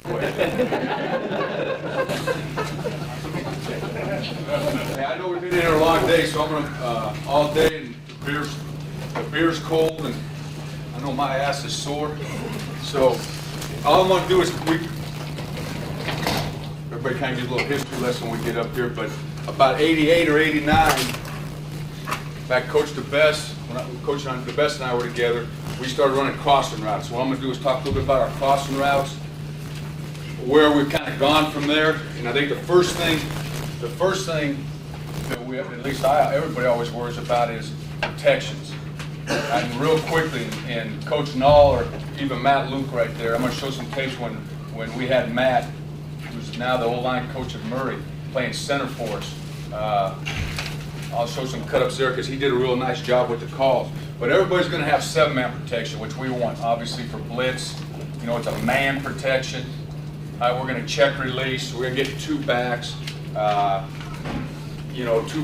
Hey, I know we've been here a long day, so I'm gonna all day, and the beer's cold, and I know my ass is sore. So all I'm gonna do is everybody kind of get a little history lesson when we get up here. But about 88 or 89, back Coach DeBest, when Coach DeBest and I were together, we started running crossing routes. So what I'm gonna do is talk a little bit about our crossing routes, where we've kind of gone from there. And I think the first thing that we have, at least everybody always worries about, is protections. And real quickly, and Coach Null or even Matt Luke right there, I'm going to show some tapes when we had Matt, who's now the O-line coach of Murray, playing center for us. I'll show some cut-ups there because he did a real nice job with the calls. But everybody's going to have 7-man protection, which we want, obviously, for blitz. You know, it's a man protection. We're going to check release. We're going to get 2 backs. 2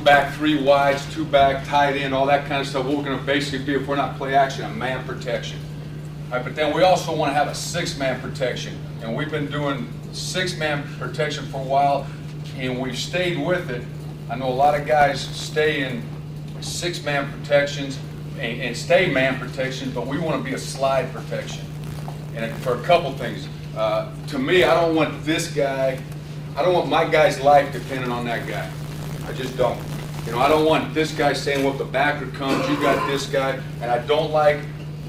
back, 3 wides, 2 back, tight end, all that kind of stuff. What we're going to basically do, if we're not play action, a man protection. All right, but then we also want to have a 6-man protection. And we've been doing 6-man protection for a while, and we've stayed with it. I know a lot of guys stay in 6-man protections and stay man protections, but we want to be a slide protection. And for a couple things. To me, I don't want my guy's life depending on that guy. I just don't. I don't want this guy saying, well, if the backer comes, you got this guy. And I don't like,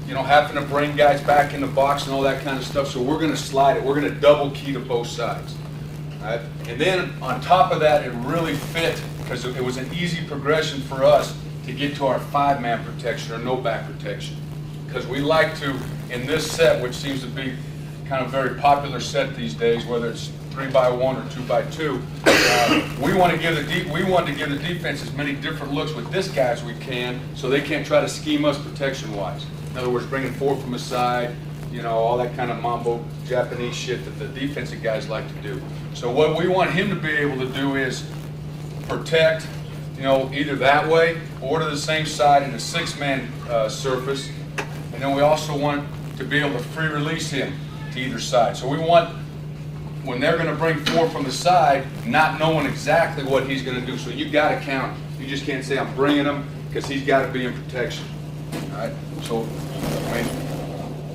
having to bring guys back in the box and all that kind of stuff. So we're going to slide it. We're going to double key to both sides. All right? And then on top of that, it really fit because it was an easy progression for us to get to our 5-man protection or no back protection. Because we like to, in this set, which seems to be kind of very popular set these days, whether it's 3x1 or 2x2. We want to give the defense as many different looks with this guy as we can, so they can't try to scheme us protection-wise. In other words, bringing 4 from the side, all that kind of mambo Japanese shit that the defensive guys like to do. So what we want him to be able to do is protect, either that way or to the same side in a 6-man surface, and then we also want to be able to free release him to either side. So we want, when they're going to bring 4 from the side, not knowing exactly what he's going to do. So you got to count. You just can't say I'm bringing him because he's got to be in protection. All right. So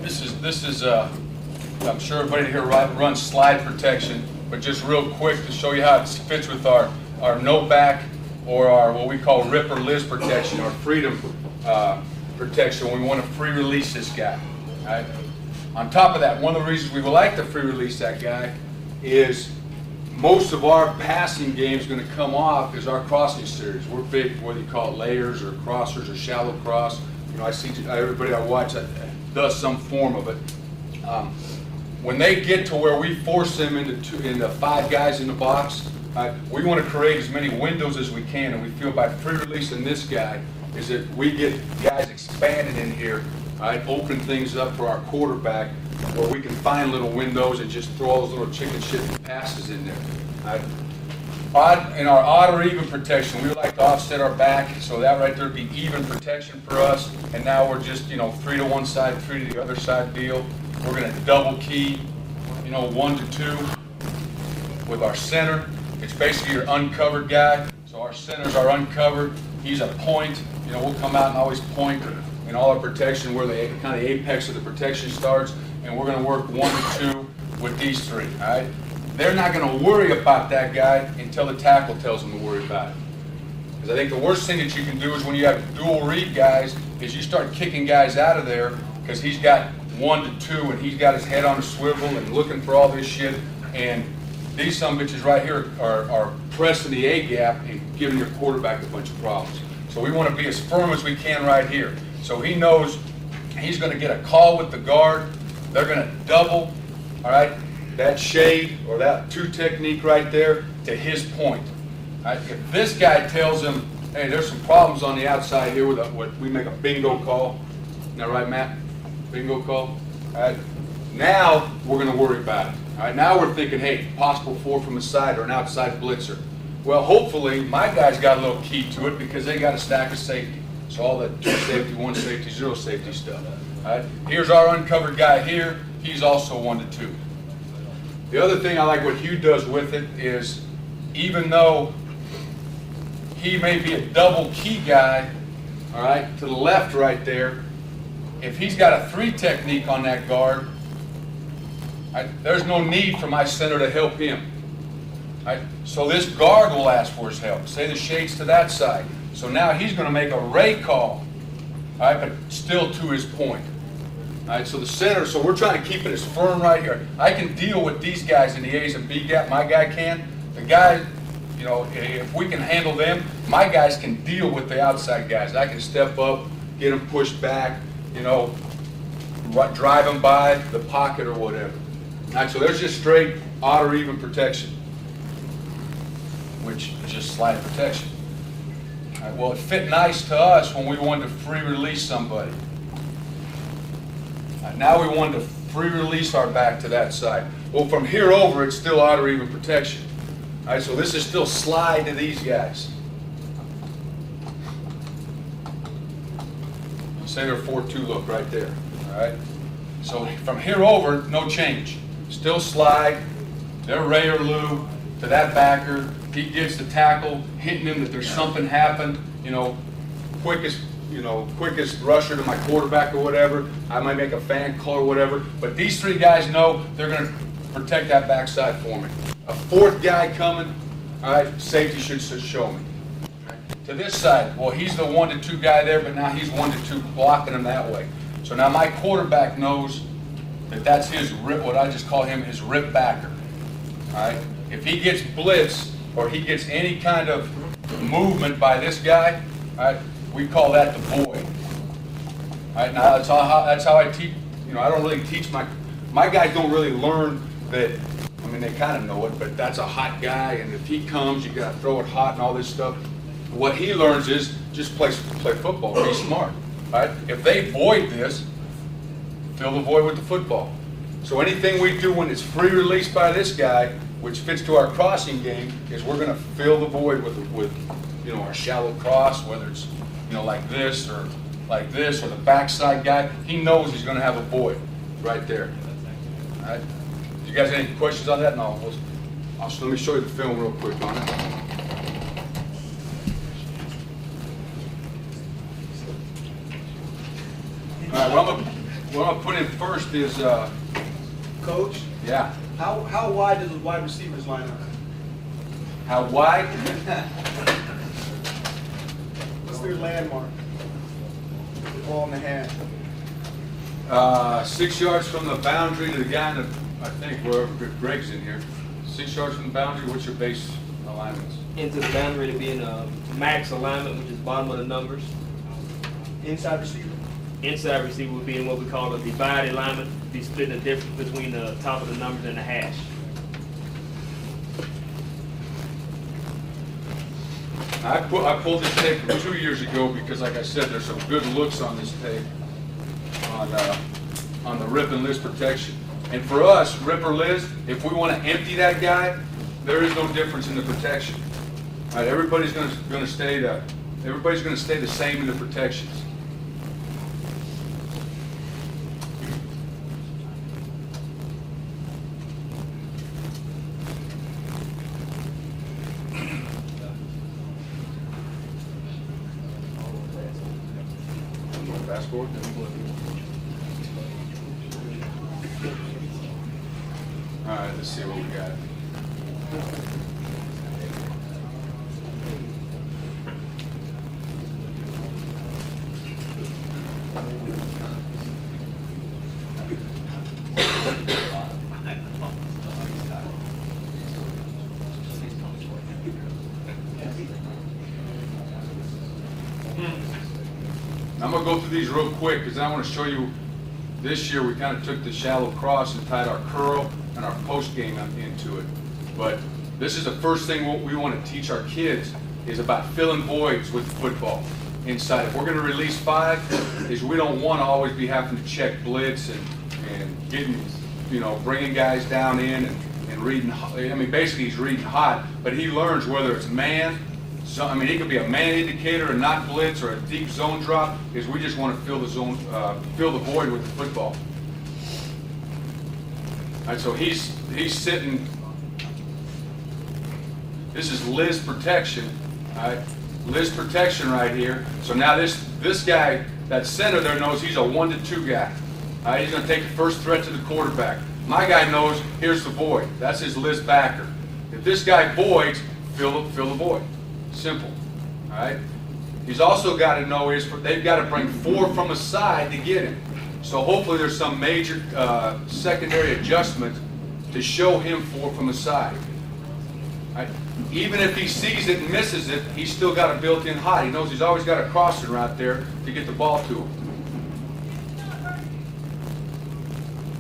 this is I'm sure everybody here runs slide protection, but just real quick to show you how it fits with our no back or our what we call rip or Liz protection or freedom protection. We want to free release this guy. All right. On top of that, one of the reasons we would like to free release that guy is most of our passing game is going to come off is our crossing series. We're big, whether you call it layers or crossers or shallow cross. I see everybody I watch that does some form of it. When they get to where we force them into 5 guys in the box, we want to create as many windows as we can, and we feel by free releasing this guy is that we get guys expanded in here. Open things up for our quarterback where we can find little windows and just throw all those little chicken shit passes in there. In our odd or even protection, we like to offset our back, so that right there would be even protection for us. And now we're just, 3 to one side, 3 to the other side deal. We're going to double key, 1 to 2 with our center. It's basically your uncovered guy. So our centers are uncovered. He's a point. We'll come out and always point in all our protection where the kind of apex of the protection starts, and we're going to work 1 to 2 with these 3. All right, they're not going to worry about that guy until the tackle tells them to worry about it. Because I think the worst thing that you can do is when you have dual read guys, is you start kicking guys out of there because he's got 1 to 2 and he's got his head on a swivel and looking for all this shit, and these sumbitches right here are pressing the A gap and giving your quarterback a bunch of problems. So we want to be as firm as we can right here. So he knows he's going to get a call with the guard. They're going to double, all right, that shade or that 2 technique right there to his point. All right? If this guy tells him, hey, there's some problems on the outside here with what we make a bingo call. Isn't that right, Matt? Bingo call. All right. Now we're going to worry about it. All right. Now we're thinking, hey, possible 4 from the side or an outside blitzer. Well, hopefully my guys got a little key to it because they got a stack of safety. So all that 2 safety, 1 safety, 0 safety stuff. All right. Here's our uncovered guy here. He's also 1 to 2. The other thing I like what Hugh does with it is, even though he may be a double key guy, all right, to the left right there, if he's got a 3 technique on that guard, there's no need for my center to help him. Right? So this guard will ask for his help. Say the shade's to that side. So now he's going to make a ray call, all right, but still to his point. All right, so the center, so we're trying to keep it as firm right here. I can deal with these guys in the A's and B gap. My guy can. The guy, you know, if we can handle them, my guys can deal with the outside guys. I can step up, get them pushed back, you know, drive them by the pocket or whatever. All right, so there's just straight odd or even protection, which is just slide protection. All right, well, it fit nice to us when we wanted to free release somebody. All right, now we wanted to free release our back to that side. Well, from here over, it's still odd or even protection. All right, so this is still slide to these guys. Say they're 4-2 look right there. All right, so from here over, no change. Still slide, they're Ray or Lou to that backer. He gets the tackle, hitting him that there's something happened, you know, quickest rusher to my quarterback or whatever. I might make a fan call or whatever, but these 3 guys know they're going to protect that backside for me. A 4th guy coming, all right, safety should show me. To this side, well, he's the 1-2 guy there, but now he's 1-2 blocking him that way. So now my quarterback knows that that's his rip, what I just call him his rip backer. All right, if he gets blitz or he gets any kind of movement by this guy, all right, we call that the void. All right, now that's how I teach. You know, I don't really teach my guys don't really learn that. I mean, they kind of know it, but that's a hot guy, and if he comes, you got to throw it hot and all this stuff. What he learns is just play football, be smart. All right, if they void this, fill the void with the football. So anything we do when it's free release by this guy, which fits to our crossing game, is we're going to fill the void with you know, our shallow cross, whether it's, you know, like this or the backside guy. He knows he's going to have a void right there. All right. You guys have any questions on that? No. Let me show you the film real quick on it. All right. What I'm gonna put in first is. Coach? Yeah. How wide does the wide receivers line up? How wide? What's their landmark? The ball in the hand. 6 yards from the boundary to the guy in the, I think, wherever Greg's in here. 6 yards from the boundary, what's your base alignments? Into the boundary to be in a max alignment, which is bottom of the numbers. Inside receiver? Inside receiver would be in what we call a divided alignment, be splitting the difference between the top of the numbers and the hash. I pulled this tape from 2 years ago because, like I said, there's some good looks on this tape on the rip and list protection. And for us, rip or list, if we want to empty that guy, there is no difference in the protection. All right, everybody's going to stay the same in the protections. Fast forward. All right, let's see what we got. I'm going to go through these real quick because I want to show you, this year we kind of took the shallow cross and tied our curl and our post game into it. But this is the first thing what we want to teach our kids is about filling voids with football inside. If we're going to release 5, is we don't want to always be having to check blitz and getting, you know, bringing guys down in and reading. I mean, basically he's reading hot, but he learns whether it's man. So, I mean, it could be a man indicator and not blitz or a deep zone drop. Is we just want to fill the zone, fill the void with the football. All right, so he's sitting. This is Liz protection. All right, Liz protection right here. So now this guy, that center there, knows he's a 1-2 guy. All right, he's going to take the first threat to the quarterback. My guy knows here's the void. That's his Liz backer. If this guy voids, fill the void. Simple. All right. He's also got to know they've got to bring 4 from a side to get him. So hopefully there's some major secondary adjustment to show him 4 from the side. Right? Even if he sees it and misses it, he's still got a built-in hide. He knows he's always got a crosser out there to get the ball to him.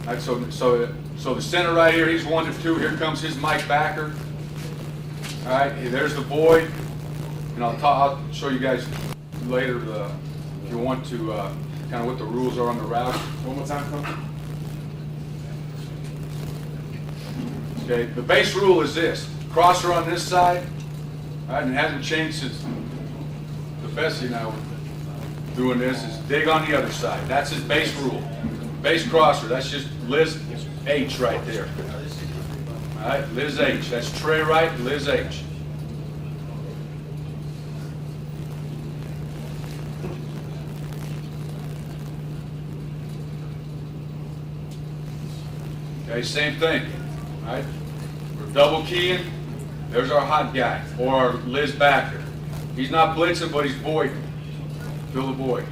Right, so the center right here, he's 1-2. Here comes his Mike backer. All right, there's the void, and I'll show you guys later if you want to kind of what the rules are on the route. One more time, Coach. Okay, the base rule is this: crosser on this side, all right, and it hasn't changed since the Bessie and I were doing this. Is dig on the other side. That's his base rule. Base crosser. That's just Liz H right there. All right, Liz H. That's Trey right, Liz H. Okay, same thing. All right, we're double keying. There's our hot guy, or our Liz backer. He's not blitzing, but he's voiding. Fill the void.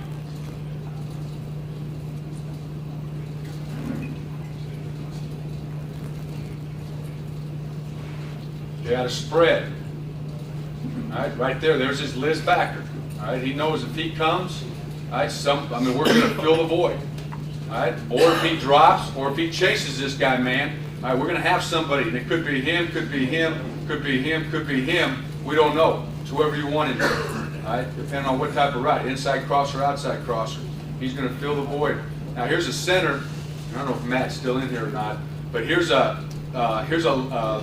They got a spread. All right, right there. There's his Liz backer. All right, he knows if he comes, all right, we're going to fill the void. All right, or if he drops, or if he chases this guy, man, all right, we're going to have somebody. And it could be him, could be him, could be him, could be him. We don't know. It's whoever you want in there. All right, depending on what type of route, inside crosser, outside crosser. He's going to fill the void. Now here's a center. I don't know if Matt's still in here or not, but here's a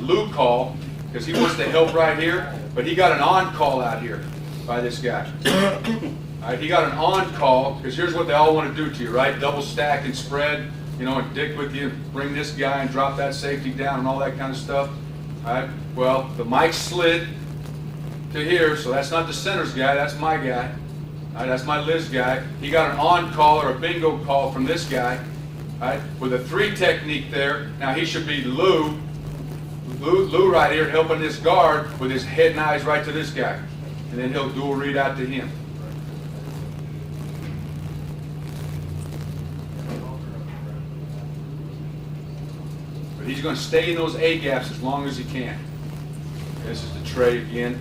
Lou call. Because he wants to help right here, but he got an on call out here by this guy. All right, he got an on call because here's what they all want to do to you, right? Double stack and spread, you know, and dick with you, bring this guy and drop that safety down and all that kind of stuff. All right, well, the mic slid to here, so that's not the center's guy, that's my guy. All right, that's my Liz guy. He got an on call or a bingo call from this guy. All right, with a 3 technique there. Now he should be Lou right here helping this guard with his head and eyes right to this guy. And then he'll dual read out to him. But he's going to stay in those A gaps as long as he can. This is the Trey again.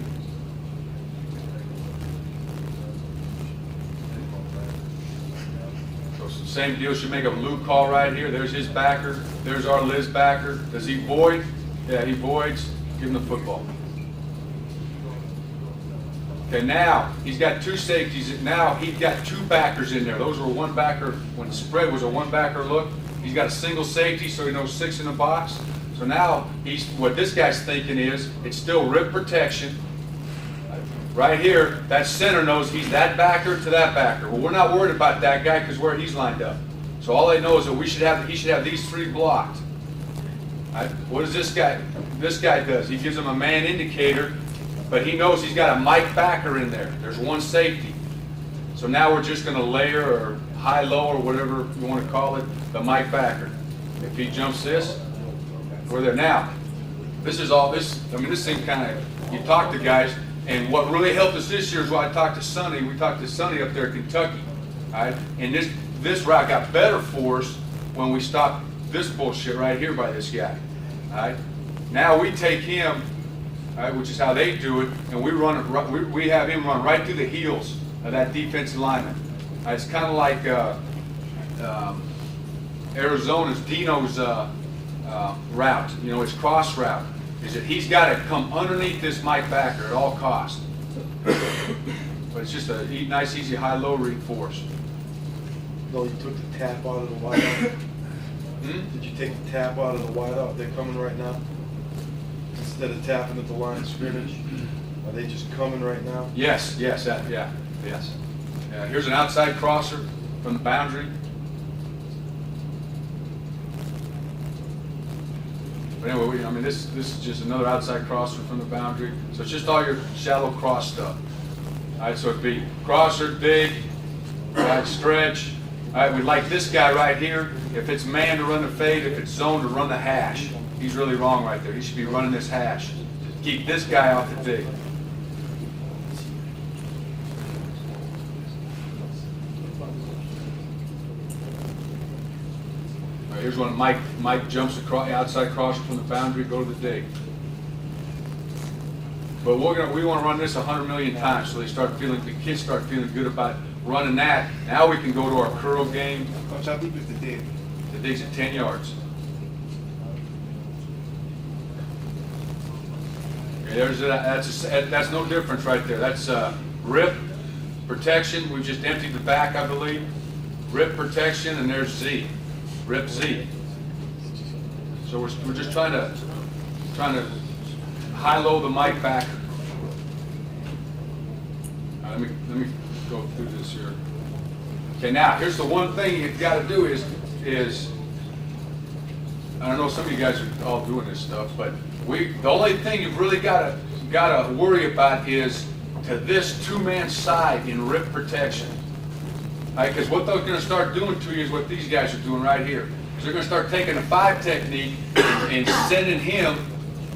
So it's the same deal. Should make a Lou call right here. There's his backer. There's our Liz backer. Does he void? Yeah, he voids. Give him the football. Okay, now he's got 2 safeties. Now he's got 2 backers in there. Those were 1 backer. When the spread was a 1 backer look, he's got a single safety, so he knows 6 in the box. So now what this guy's thinking is it's still rip protection. Right here, that center knows he's that backer to that backer. Well, we're not worried about that guy because where he's lined up. So all they know is that he should have these 3 blocked. What does this guy? This guy does. He gives him a man indicator, but he knows he's got a Mike backer in there. There's 1 safety. So now we're just going to layer or high-low or whatever you want to call it, the Mike backer. If he jumps this, we're there. Now, this is all this. I mean, this thing kind of, you talk to guys, and what really helped us this year is when I talked to Sonny. We talked to Sonny up there in Kentucky. All right, and this route got better for us when we stopped this bullshit right here by this guy. All right. Now we take him, all right, which is how they do it, and we have him run right through the heels of that defensive lineman. It's kind of like Arizona's Dino's route. You know, his cross route is that he's got to come underneath this Mike backer at all costs. But it's just a nice, easy high-low read for us. No, you took the tap out of the wide out. Did you take the tap out of the wide out? They're coming right now? Instead of tapping at the line of scrimmage? Are they just coming right now? Yes. Yes. Here's an outside crosser from the boundary. But anyway, I mean, this is just another outside crosser from the boundary. So it's just all your shallow cross stuff. All right, so it'd be crosser, dig, right, stretch. All right, we like this guy right here. If it's man to run the fade, if it's zone to run the hash. He's really wrong right there. He should be running this hash. Keep this guy off the dig. All right, here's when Mike jumps across outside crosser from the boundary, go to the dig. But we want to run this 100 million times, so the kids start feeling good about running that. Now we can go to our curl game. Coach, how deep is the dig? The dig's at 10 yards. Okay, that's no difference right there. That's rip, protection. We've just emptied the back, I believe. Rip, protection, and there's Z. Rip, Z. So we're just trying to high-low the mic back. Let me go through this here. Okay, now here's the one thing you've got to do is I don't know, some of you guys are all doing this stuff, but the only thing you've really got to worry about is to this two-man side in rip protection. Because what they're going to start doing to you is what these guys are doing right here. They're going to start taking a 5 technique and sending him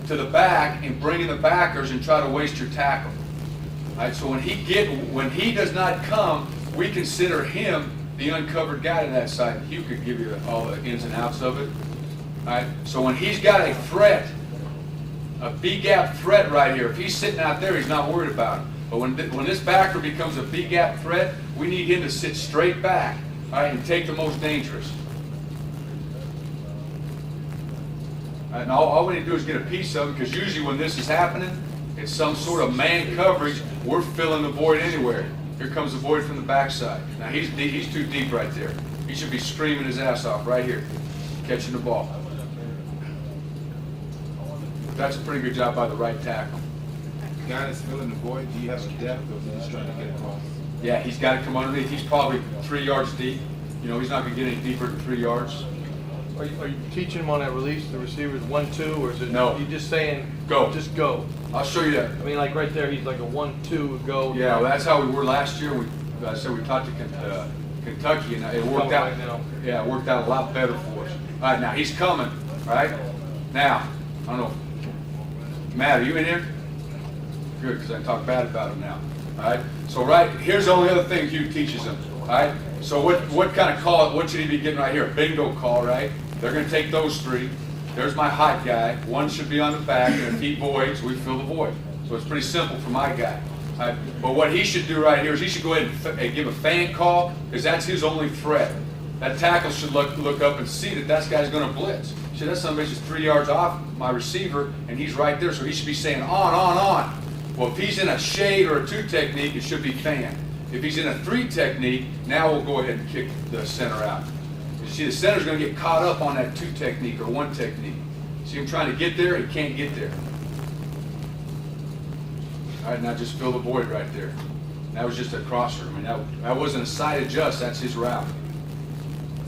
to the back and bringing the backers and try to waste your tackle. All right, so when he does not come, we consider him the uncovered guy to that side. Hugh could give you all the ins and outs of it. All right, so when he's got a threat, a B-gap threat right here, if he's sitting out there, he's not worried about it. But when this backer becomes a B-gap threat, we need him to sit straight back, all right, and take the most dangerous. And all we need to do is get a piece of it, because usually when this is happening, it's some sort of man coverage. We're filling the void anywhere. Here comes the void from the backside. Now he's too deep right there. He should be screaming his ass off right here, catching the ball. That's a pretty good job by the right tackle. The guy that's filling the void, do you have a depth, or is he just trying to get across? Yeah, he's got to come underneath. He's probably 3 yards deep. You know, he's not going to get any deeper than 3 yards. Are you teaching him on that release, the receivers 1-2, or is it? No. You just saying Go. Just go. I'll show you that. I mean, like right there, he's like a 1-2 go. Yeah, well, that's how we were last year. I said we taught to Kentucky, and it worked out. Right now. Yeah, it worked out a lot better for us. All right, now he's coming. All right, now I don't know. Matt, are you in here? Good, because I can talk bad about him now. All right. So here's the only other thing Hugh teaches them. All right. So what kind of call? What should he be getting right here? A bingo call, right? They're going to take those 3. There's my hot guy. 1 should be on the back, and if he voids, we fill the void. So it's pretty simple for my guy. All right? But what he should do right here is he should go ahead and give a fan call, because that's his only threat. That tackle should look up and see that guy's going to blitz. Shit, that somebody's just 3 yards off my receiver, and he's right there, so he should be saying on. Well, if he's in a shade or a 2 technique, it should be fan. If he's in a 3 technique, now we'll go ahead and kick the center out. You see, the center's going to get caught up on that 2 technique or 1 technique. See him trying to get there, he can't get there. All right, now just fill the void right there. That was just a crosser. I mean, that wasn't a side adjust, that's his route.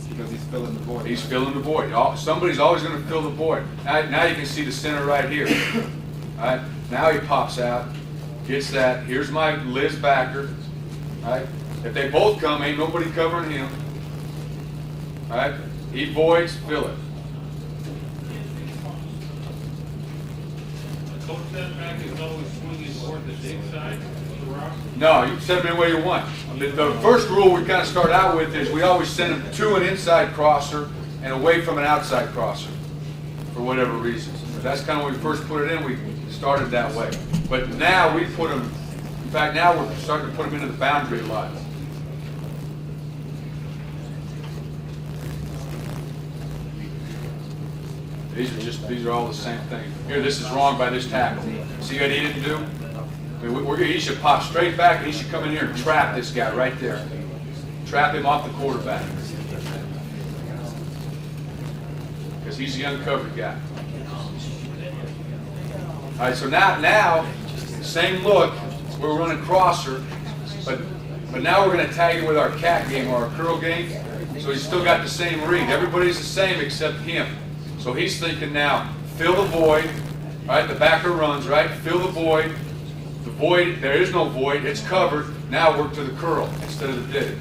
Because he's filling the void. He's filling the void. Somebody's always going to fill the void. Now you can see the center right here. All right, now he pops out, gets that. Here's my Liz backer. All right, if they both come, ain't nobody covering him. All right, he voids, fill it. Coach setback is always swinging toward the dig side of the rock. No, you can set them any way you want. The first rule we kind of start out with is we always send them to an inside crosser and away from an outside crosser for whatever reasons. But that's kind of when we first put it in, we started that way. But now we put them, in fact, now we're starting to put them into the boundary line. These are all the same thing. Here, this is wrong by this tackle. See what he didn't do? I mean, he should pop straight back, and he should come in here and trap this guy right there. Trap him off the quarterback. Because he's the uncovered guy. All right, so now, same look. We're running crosser, but now we're going to tag it with our cat game or our curl game. So he's still got the same read. Everybody's the same except him. So he's thinking now, fill the void, right? The backer runs, right? Fill the void. The void, there is no void, it's covered. Now work to the curl instead of the dig.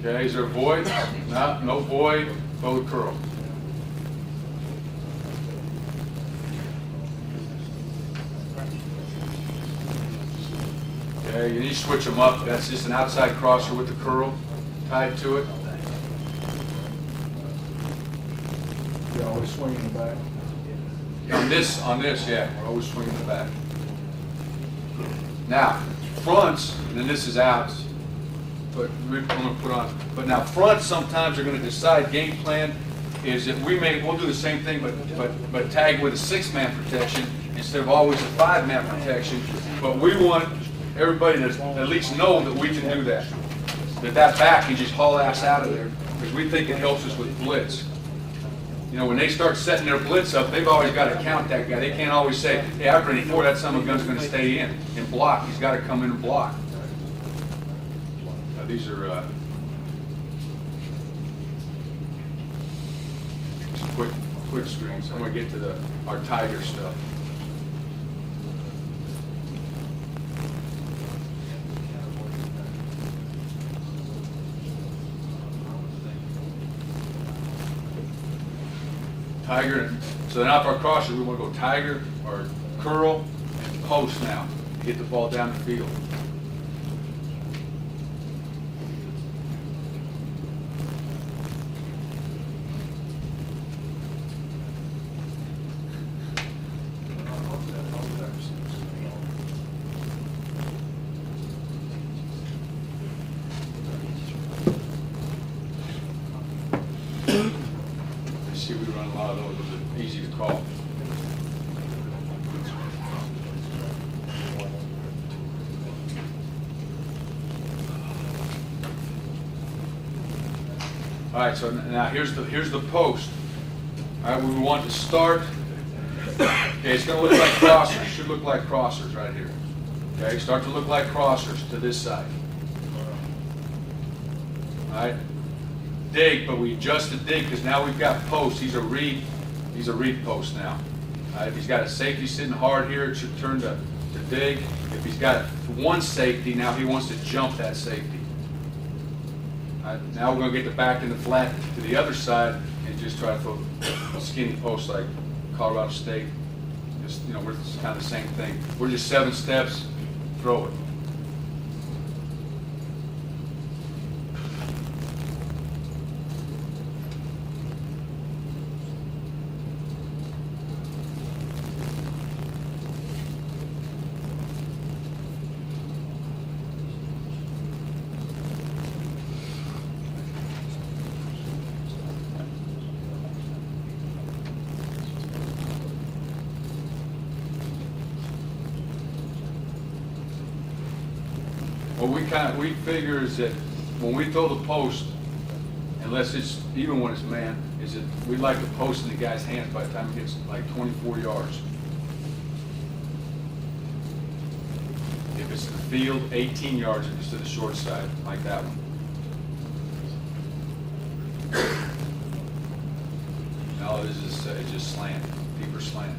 Okay, is there a void? No, no void, go to curl. Okay, you need to switch them up. That's just an outside crosser with the curl tied to it. Yeah, always swinging the back. On this, yeah, we're always swinging the back. Now, fronts, and then this is outs, but we're going to put on. But now, fronts sometimes are going to decide. Game plan is that we'll do the same thing, but tag with a 6-man protection instead of always a 5-man protection. But we want everybody to at least know that we can do that. That back can just haul ass out of there, because we think it helps us with blitz. You know, when they start setting their blitz up, they've always got to count that guy. They can't always say, hey, after 84, that son of a gun's going to stay in and block. He's got to come in and block. These are quick screens. I'm going to get to our Tiger stuff. Tiger, so now for our crosser, we want to go tiger or curl and post now to get the ball down the field. See, we run a lot of those. Those are easy to call. All right, so now here's the post. All right, we want to start. Okay, it's going to look like crossers. Should look like crossers right here. Okay, start to look like crossers to this side. All right. Dig, but we adjusted dig because now we've got posts. He's a read post now. If he's got a safety sitting hard here, it should turn to dig. If he's got one safety, now he wants to jump that safety. Now we're going to get the back in the flat to the other side and just try to throw a skinny post like Colorado State. Just, you know, we're kind of the same thing. We're just 7 steps, throw it. What we figure is that when we throw the post, unless it's even when it's man, is that we like to post in the guy's hands by the time he gets like 24 yards. If it's the field, 18 yards if it's to the short side, like that one. Now it is just slant, deeper slant.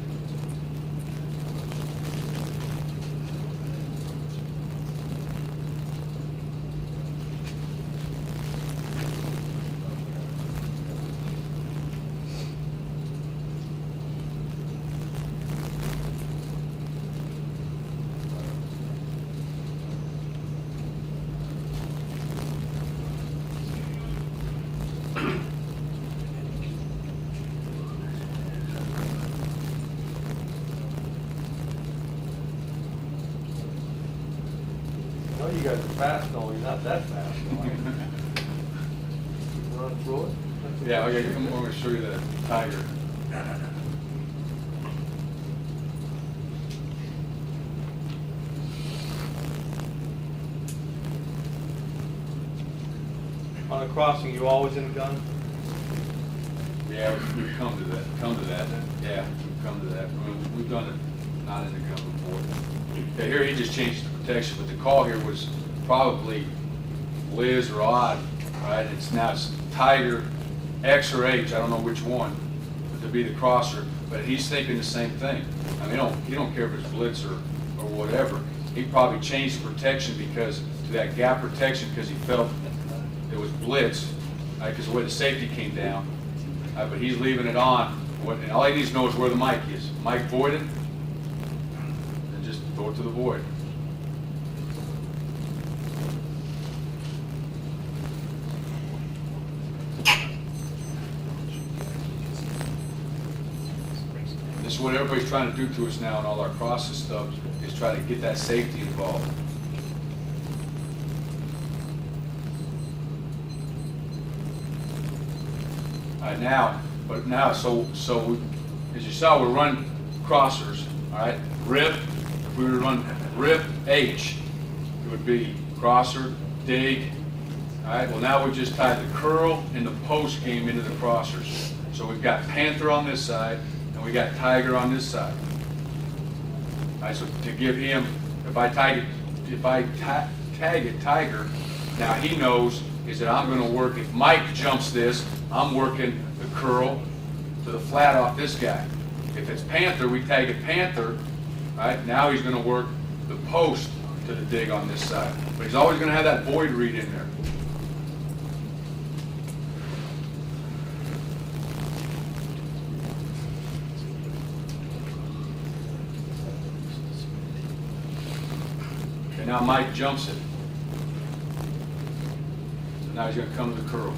No, you guys are fast, no, you're not that fast. Run through it? Yeah, okay, come on, I'm going to show you the Tiger. On a crossing, you always in the gun? Yeah, we've come to that. Yeah, we've come to that. We've done it not in the gun before. Yeah, here he just changed the protection, but the call here was probably Liz or Odd, right? It's Tiger, X or H, I don't know which one, but to be the crosser. But he's thinking the same thing. I mean, he don't care if it's blitz or whatever. He probably changed protection because to that gap protection because he felt it was blitz, right? Because the way the safety came down. But he's leaving it on. And all he needs to know is where the mic is. Mic voided, and just throw it to the void. This is what everybody's trying to do to us now in all our crosses stuff, is try to get that safety involved. All right, so as you saw, we're running crossers, all right? Rip, if we were to run rip H, it would be crosser, dig, all right? Well, now we just tied the curl and the post game into the crossers. So we've got Panther on this side, and we got Tiger on this side. All right, so to give him, if I tag it Tiger, now he knows is that I'm going to work, if Mike jumps this, I'm working the curl to the flat off this guy. If it's Panther, we tag it Panther, right? Now he's going to work the post to the dig on this side. But he's always going to have that void read in there. And now Mike jumps it. So now he's going to come to the curl.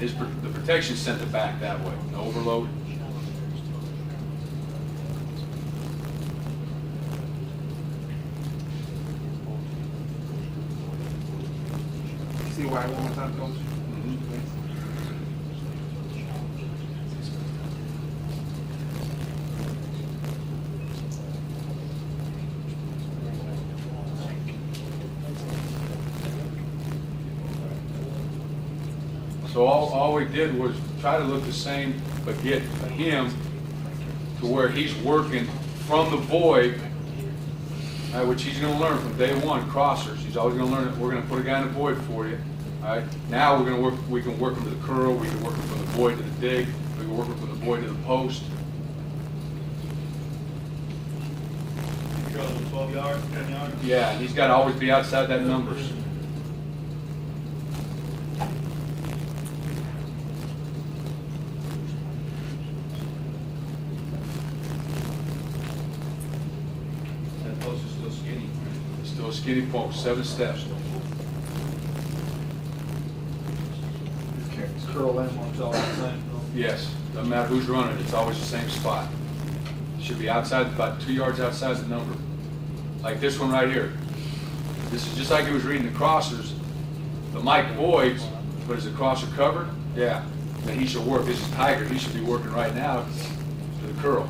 The protection sent it back that way, no overload. See why one more time, Coach? So all we did was try to look the same, but get him to where he's working from the void, which he's going to learn from day one, crossers. He's always going to learn that we're going to put a guy in the void for you. All right. Now we're going to work. We can work him to the curl. We can work him from the void to the dig. We can work him from the void to the post. You go to 12 yards, 10 yards? Yeah, and he's got to always be outside that numbers. That post is still skinny. Still a skinny post, 7 steps. Curl landmarks all the same. Yes, doesn't matter who's running, it's always the same spot. Should be outside, about 2 yards outside the number. Like this one right here. This is just like he was reading the crossers. The mic voids, but is the crosser covered? Yeah. Then he should work. This is Tiger. He should be working right now to the curl.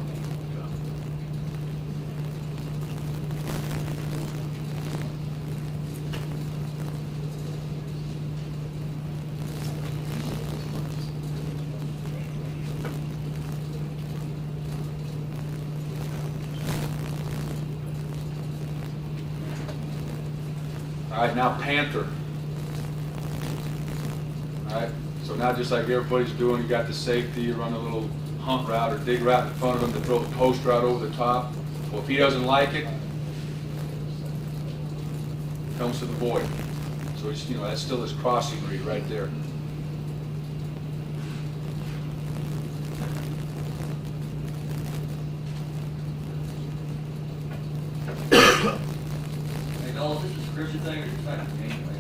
All right, now Panther. All right, so now just like everybody's doing, you got the safety, you run a little hunt route or dig route in front of him to throw the post route over the top. Well, if he doesn't like it, comes to the void. So it's, that's still his crossing read right there. Hey, Noel, is this a scripted thing or just kind of anyway?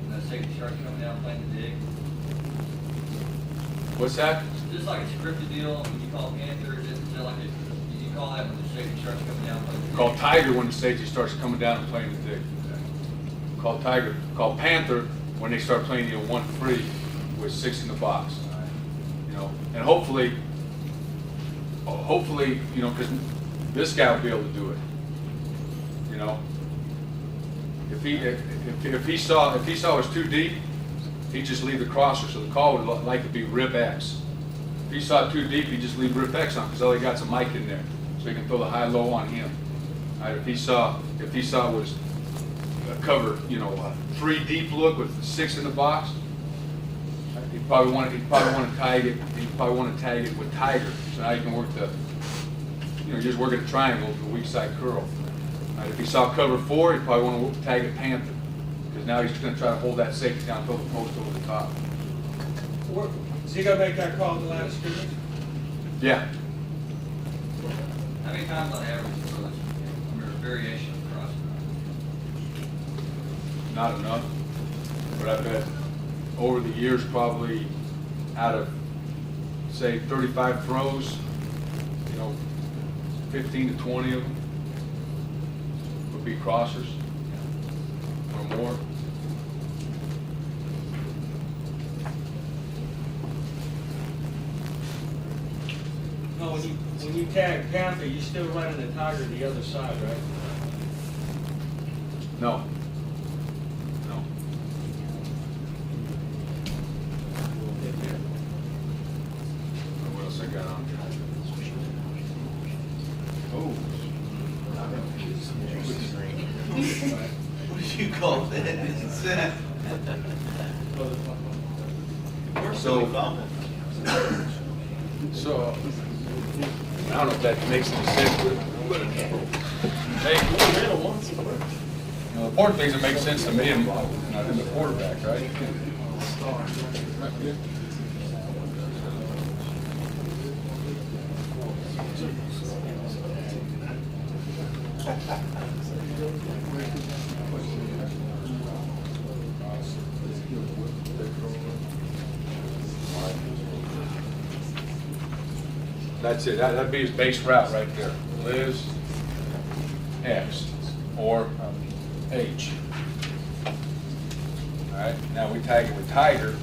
The safety shark coming down playing the dig? What's that? Is this like a scripted deal when you call Panther? Is that like did you call that when the safety shark's coming down playing the dig? Call Tiger when the safety starts coming down and playing the dig. Call Tiger. Call Panther when they start playing 1-3 with 6 in the box. And hopefully, because this guy will be able to do it. If he saw it was too deep, he'd just leave the crosser. So the call would like to be rip X. If he saw it too deep, he'd just leave rip X on because all he got's a mic in there, so he can throw the high low on him. All right, if he saw it was cover, you know, a 3 deep look with 6 in the box, you probably want to tag it. You probably want to tag it with Tiger. So now you can work the, you know, just work at a triangle with the weak side curl. Right, if you saw cover 4, you probably want to tag it Panther, because now he's going to try to hold that safety down, throw the post over the top. Is he gonna make that call at the line of scrimmage? Yeah. How many times on average you throw this, I mean, variation of cross? Not enough, but I bet over the years, probably out of, say, 35 throws, you know, 15 to 20 of them would be crossers or more. No, when you tag Panther, you're still running the Tiger the other side, right? No. No. What else I got on here? Oh. What did you call that? So, I don't know if that makes any sense, but hey, you know, the important thing is it makes sense to me and not in the quarterback, right? That's it. That'd be his base route right there. Liz, X, or H. All right. Now we tag it with Tiger.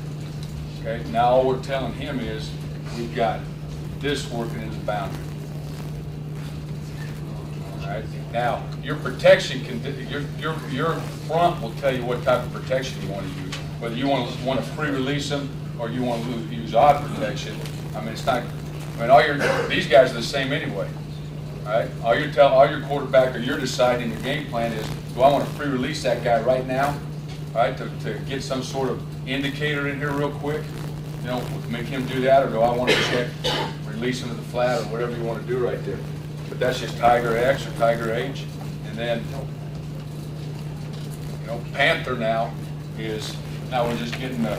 Okay. Now all we're telling him is we've got this working in the boundary. All right. Now your protection can your front will tell you what type of protection you want to use. Whether you want to pre-release them or you want to use odd protection. I mean, it's not. I mean, these guys are the same anyway, all right? All your quarterback or you're deciding your game plan is, do I want to pre-release that guy right now, all right, to get some sort of indicator in here real quick, you know, make him do that, or do I want to check, release him to the flat, or whatever you want to do right there. But that's just Tiger X or Tiger H, and then, you know, Panther now we're just getting the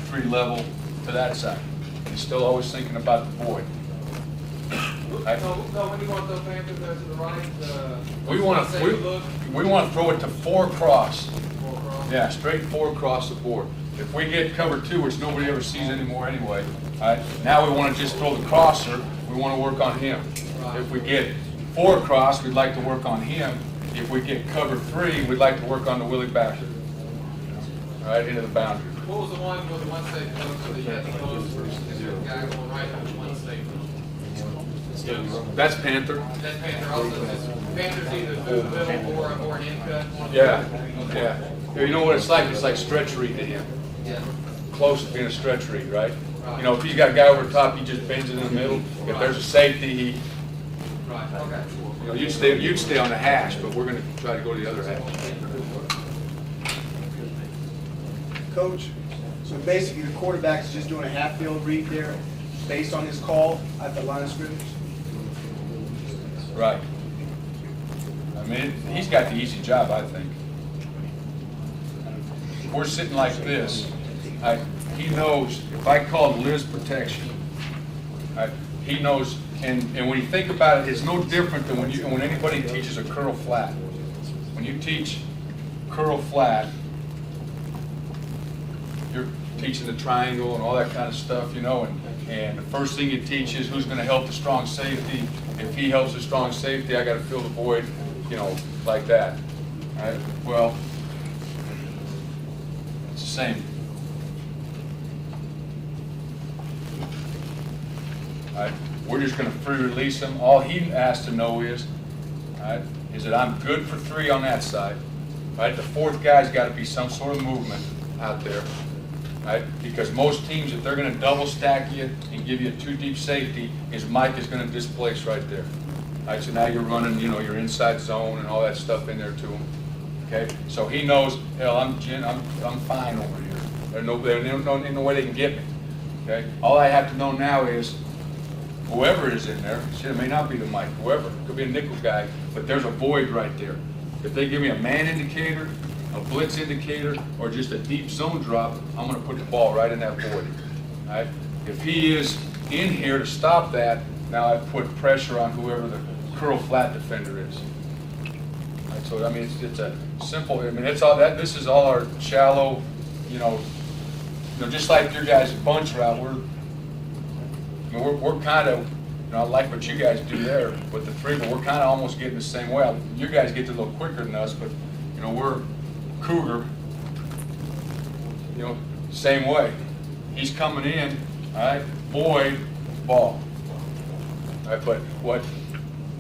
3 level to that side. He's still always thinking about the void. Right? So when you want those Panthers to the right, We want to throw it to 4 cross. Yeah, straight 4 across the board. If we get cover 2, which nobody ever sees anymore anyway, all right, now we want to just throw the crosser. We want to work on him. If we get 4 across, we'd like to work on him. If we get cover 3, we'd like to work on the Willie backer. All right, into the boundary. what was the one with the one safe goes to the close and the guy going right on the one safe? That's Panther. That's Panther also. Panther's either through the middle or an in cut. Yeah, yeah. You know what it's like? It's like stretch read to him. Yeah. Close to being a stretch read, right? You know, if he's got a guy over the top, he just bends it in the middle. If there's a safety, he, Right, okay. you know, you'd stay on the hash, but we're going to try to go to the other hash. Coach, so basically the quarterback's just doing a half field read there based on his call at the line of scrimmage? Right. I mean, he's got the easy job, I think. If we're sitting like this, he knows if I call Liz protection, he knows, and when you think about it, it's no different than when anybody teaches a curl flat. When you teach curl flat, you're teaching the triangle and all that kind of stuff, you know, and the first thing you teach is who's going to help the strong safety. If he helps the strong safety, I got to fill the void, you know, like that. All right? Well, it's the same. All right? We're just going to free release him. All he has to know is, all right, is that I'm good for 3 on that side. All right? The 4th guy's got to be some sort of movement out there. Right? Because most teams, if they're going to double stack you and give you a 2 deep safety, is Mike is going to displace right there. Right? So now you're running, you know, your inside zone and all that stuff in there to him. Okay, so he knows, hell, I'm fine over here. There's no way they can get me. Okay, all I have to know now is whoever is in there, shit, it may not be the Mike, whoever, it could be a nickel guy, but there's a void right there. If they give me a man indicator, a blitz indicator, or just a deep zone drop, I'm gonna put the ball right in that void. All right? If he is in here to stop that, now I've put pressure on whoever the curl flat defender is. All right, so I mean, it's a simple. I mean, it's all that. This is all our shallow, just like your guys' bunch route. We're kind of, I like what you guys do there with the three, but we're kind of almost getting the same way. You guys get a little quicker than us, but we're cougar. Same way. He's coming in, all right, void, ball. All right, but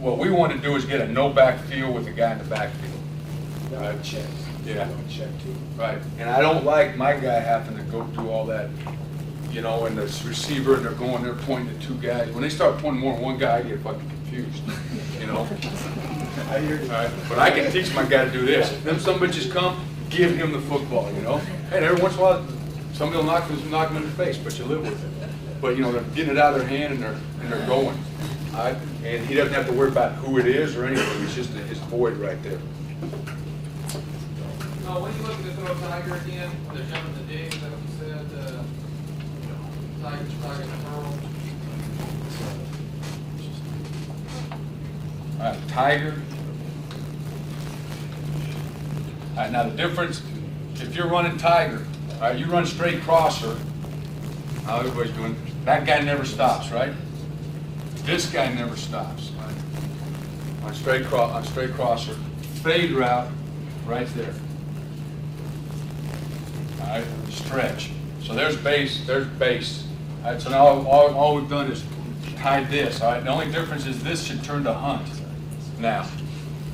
what we want to do is get a no backfield with the guy in the backfield. Right. Check. Yeah. Check too. Right, and I don't like my guy having to go through all that, and the receiver, and they're pointing to two guys. When they start pointing more than one guy, I get fucking confused, I hear you. All right, but I can teach my guy to do this. If them some bitches come, give him the football, And every once in a while, somebody will knock him in the face, but you live with it. But, they're getting it out of their hand and they're going. All right, and he doesn't have to worry about who it is or anything. It's just his void right there. No, when you look at the throw Tiger again, when they're jumping the dig, is that what you said? Tiger's target the pearl. All right, Tiger. All right, now the difference, if you're running Tiger, all right, you run straight crosser, how everybody's doing, that guy never stops, right? This guy never stops. On straight crosser, fade route, right there. All right, stretch. So there's base, there's base. All right, so now all we've done is tied this, all right? The only difference is this should turn to hunt now,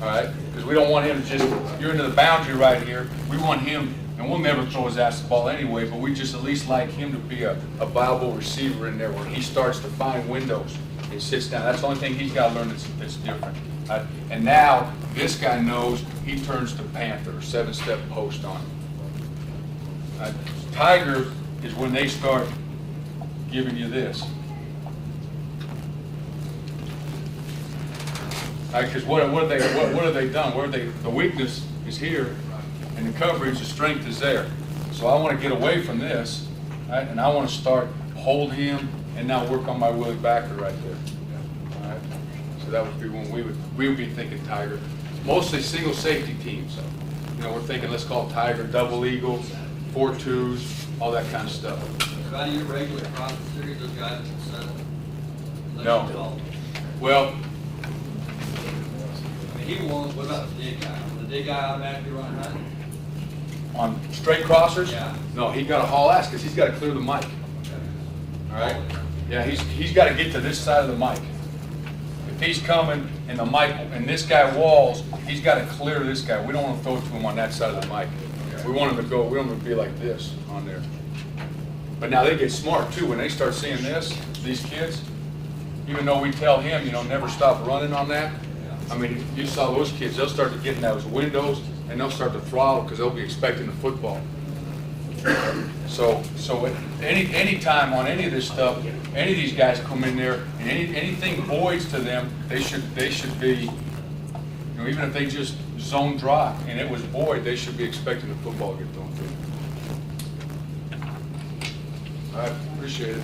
all right? Because we don't want him to just, you're into the boundary right here. We want him, and we'll never throw his ass the ball anyway, but we just at least like him to be a viable receiver in there where he starts to find windows and sits down. That's the only thing he's got to learn that's different. And now this guy knows he turns to Panther, 7-step post on him. Tiger is when they start giving you this. Because what have they done? The weakness is here, and the coverage, the strength is there. So I want to get away from this, right? And I want to start hold him, and now work on my Willie backer right there. All right. So that would be when we would be thinking Tiger. Mostly single safety teams. We're thinking let's call Tiger double eagle, 4-2s, all that kind of stuff. So how do you regulate across the series, those guys can settle? No. Well, I mean, he won't, what about the dig guy? Will the dig guy automatically run hunt? on straight crossers? Yeah. No, he got to haul ass because he's got to clear the mic. All right? Yeah, he's got to get to this side of the mic. If he's coming and the mic, and this guy walls, he's got to clear this guy. We don't want to throw it to him on that side of the mic. We want him to go, we want him to be like this on there. But now they get smart too. When they start seeing this, these kids, even though we tell him, never stop running on that. I mean, you saw those kids, they'll start to get in those windows and they'll start to throttle because they'll be expecting the football. So any time on any of this stuff, any of these guys come in there and anything voids to them, they should be, even if they just zone drop and it was void, they should be expecting the football to get thrown to them. All right, appreciate it.